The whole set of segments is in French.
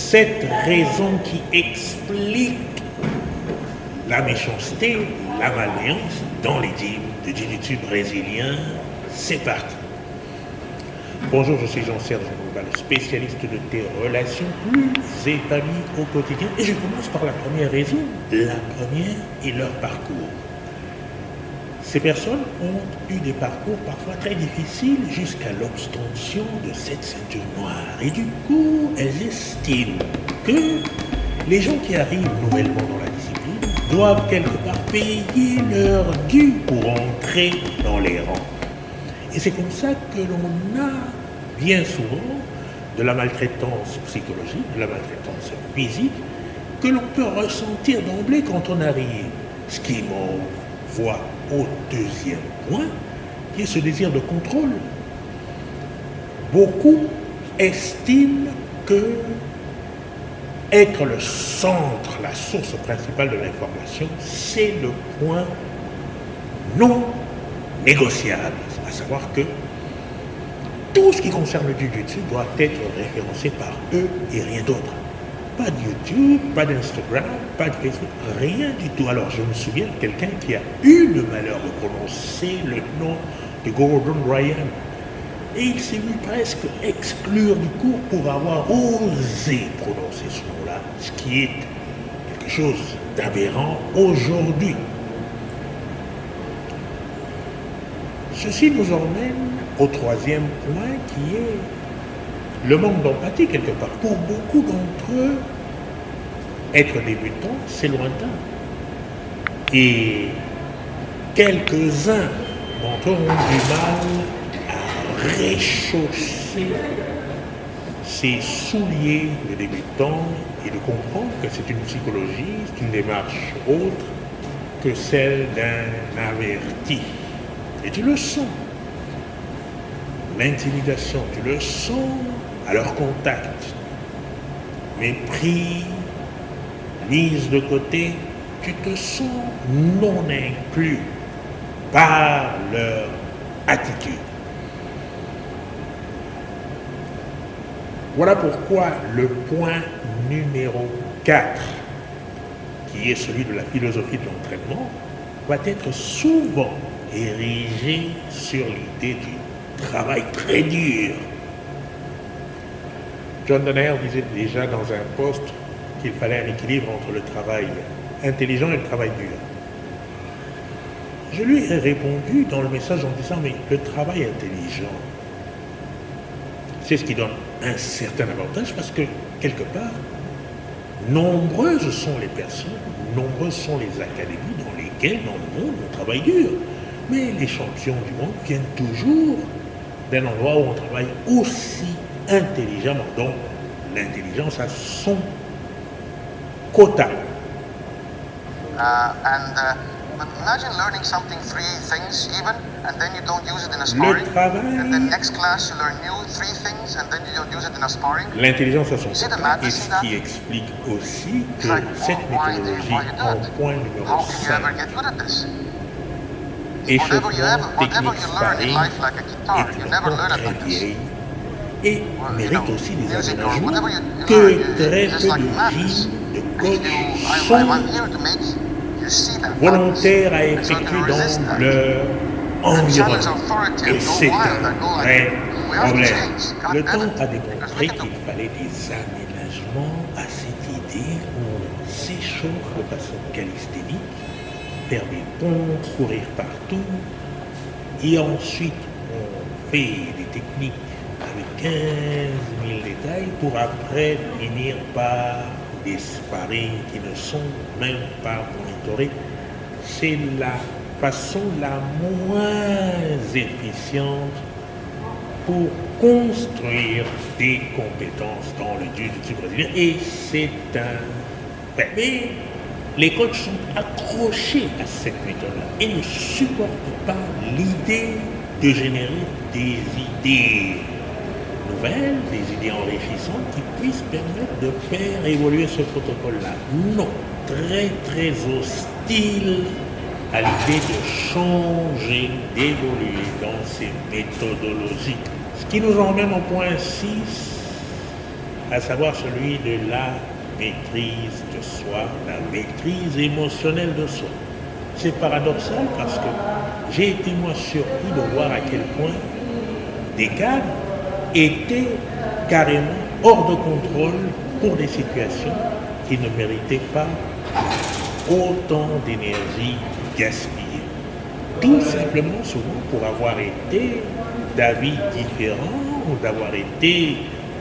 cette raison qui explique la méchanceté, la malveillance dans les dîmes de jiu-jitsu brésilien. C'est parti. Bonjour, je suis Jean-Serge Ngouba, le spécialiste de tes relations plus établies au quotidien. Et je commence par la première raison. La première est leur parcours. Ces personnes ont eu des parcours parfois très difficiles jusqu'à l'obtention de cette ceinture noire. Et du coup, elles estiment que les gens qui arrivent nouvellement dans la discipline doivent quelque part payer leur dû pour entrer dans les rangs. Et c'est comme ça que l'on a bien souvent de la maltraitance psychologique, de la maltraitance physique, que l'on peut ressentir d'emblée quand on arrive. Ce qui m'envoie au deuxième point, qui est ce désir de contrôle. Beaucoup estiment que être le centre, la source principale de l'information, c'est le point non négociable. À savoir que tout ce qui concerne le jiu-jitsu doit être référencé par eux et rien d'autre. Pas de YouTube, pas d'Instagram, pas de Facebook, rien du tout. Alors je me souviens de quelqu'un qui a eu le malheur de prononcer le nom de Gordon Ryan. Et il s'est vu presque exclure du cours pour avoir osé prononcer ce nom-là, ce qui est quelque chose d'aberrant aujourd'hui. Ceci nous emmène au troisième point qui est le manque d'empathie quelque part. Pour beaucoup d'entre eux, être débutant, c'est lointain. Et quelques-uns d'entre eux ont du mal à réchausser ses souliers de débutant et de comprendre que c'est une psychologie, c'est une démarche autre que celle d'un averti. Et tu le sens. L'intimidation, tu le sens à leur contact. Mépris, mise de côté, tu te sens non inclus par leur attitude. Voilà pourquoi le point numéro 4, qui est celui de la philosophie de l'entraînement, va être souvent érigé sur l'idée du travail très dur. John Donner disait déjà dans un poste qu'il fallait un équilibre entre le travail intelligent et le travail dur. Je lui ai répondu dans le message en disant, mais le travail intelligent, c'est ce qui donne un certain avantage parce que, quelque part, nombreuses sont les personnes, nombreuses sont les académies dans lesquelles, dans le monde, on travaille dur. Mais les champions du monde viennent toujours d'un endroit où on travaille aussi intelligemment. Donc, l'intelligence a son quota. But imagine learning something, 3 things even, and then you don't use it in a sparring. And then next class you learn new 3 things, and then you don't use it in a sparring. L'intelligence a son quota, et ce qui explique aussi que cette méthodologie en point numéro 5, échauffement technique sparring, est très vieille et mérite aussi des aménagements que très peu de gyms, de coachs sont volontaires à effectuer dans leur environnement. Et c'est un vrai problème. Le temps a démontré qu'il fallait des aménagements à cette idée où on s'échauffe de façon calisthénique, faire des ponts, courir partout, et ensuite on fait des techniques avec 15 000 détails pour après finir par des sparring qui ne sont même pas monitorés. C'est la façon la moins efficiente pour construire des compétences dans le jiu-jitsu brésilien, et c'est un fait. Mais les coachs sont accrochés à cette méthode-là et ne supportent pas l'idée de générer des idées nouvelles, des idées enrichissantes qui puissent permettre de faire évoluer ce protocole-là. Non, très très hostile à l'idée de changer, d'évoluer dans ces méthodologies. Ce qui nous emmène au point 6, à savoir celui de la maîtrise de soi, la maîtrise émotionnelle de soi. C'est paradoxal parce que j'ai été moi surpris de voir à quel point des cadres étaient carrément hors de contrôle pour des situations qui ne méritaient pas autant d'énergie gaspillée. Tout simplement souvent pour avoir été d'avis différents ou d'avoir été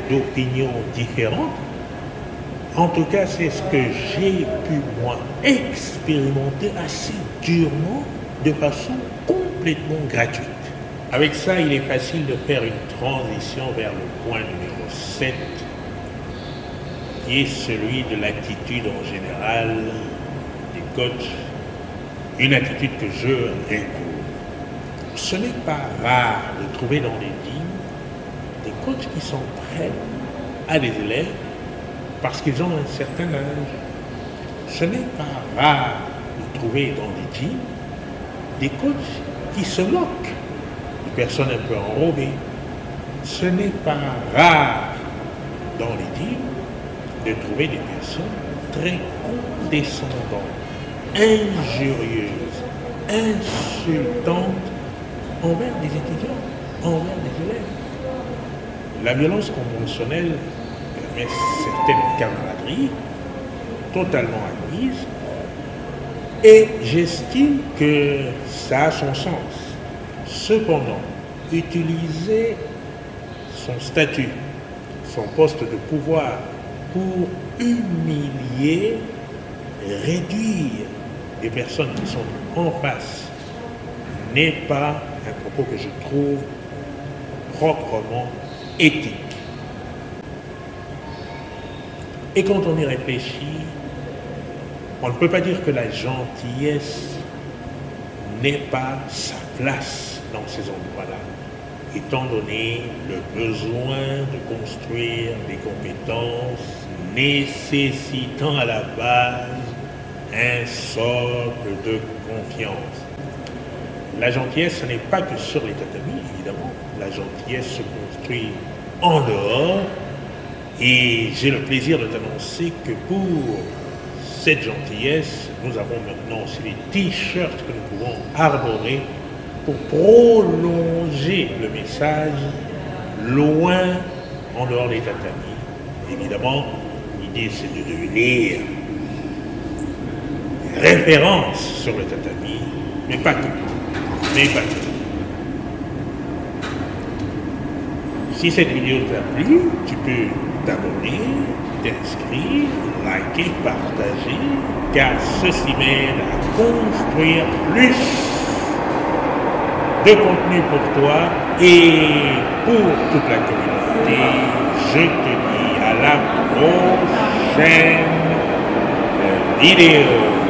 d'opinions différentes. En tout cas, c'est ce que j'ai pu, moi, expérimenter assez durement, de façon complètement gratuite. Avec ça, il est facile de faire une transition vers le point numéro 7, qui est celui de l'attitude en général des coachs, une attitude que je réprouve. Ce n'est pas rare de trouver dans les teams des coachs qui sont prêts à des élèves parce qu'ils ont un certain âge. Ce n'est pas rare de trouver dans les teams des coachs qui se moquent de personnes un peu enrobées. Ce n'est pas rare dans les teams de trouver des personnes très condescendantes, injurieuses, insultantes envers des étudiants, envers des élèves. La violence conventionnelle permet certaines camaraderies totalement admises et j'estime que ça a son sens. Cependant, utiliser son statut, son poste de pouvoir pour humilier, réduire les personnes qui sont en face n'est pas un propos que je trouve proprement éthique. Et quand on y réfléchit, on ne peut pas dire que la gentillesse n'ait pas sa place dans ces endroits-là, étant donné le besoin de construire des compétences nécessitant à la base un socle de confiance. La gentillesse, ce n'est pas que sur les tatamis, évidemment. La gentillesse se construit en dehors. Et j'ai le plaisir de t'annoncer que pour cette gentillesse, nous avons maintenant aussi les t-shirts que nous pouvons arborer pour prolonger le message loin en dehors des tatamis. Évidemment, l'idée c'est de devenir référence sur le tatami, mais pas tout. Si cette vidéo t'a plu, tu peux t'abonner, t'inscrire, liker, partager, car ceci m'aide à construire plus de contenu pour toi et pour toute la communauté. Je te dis à la prochaine vidéo.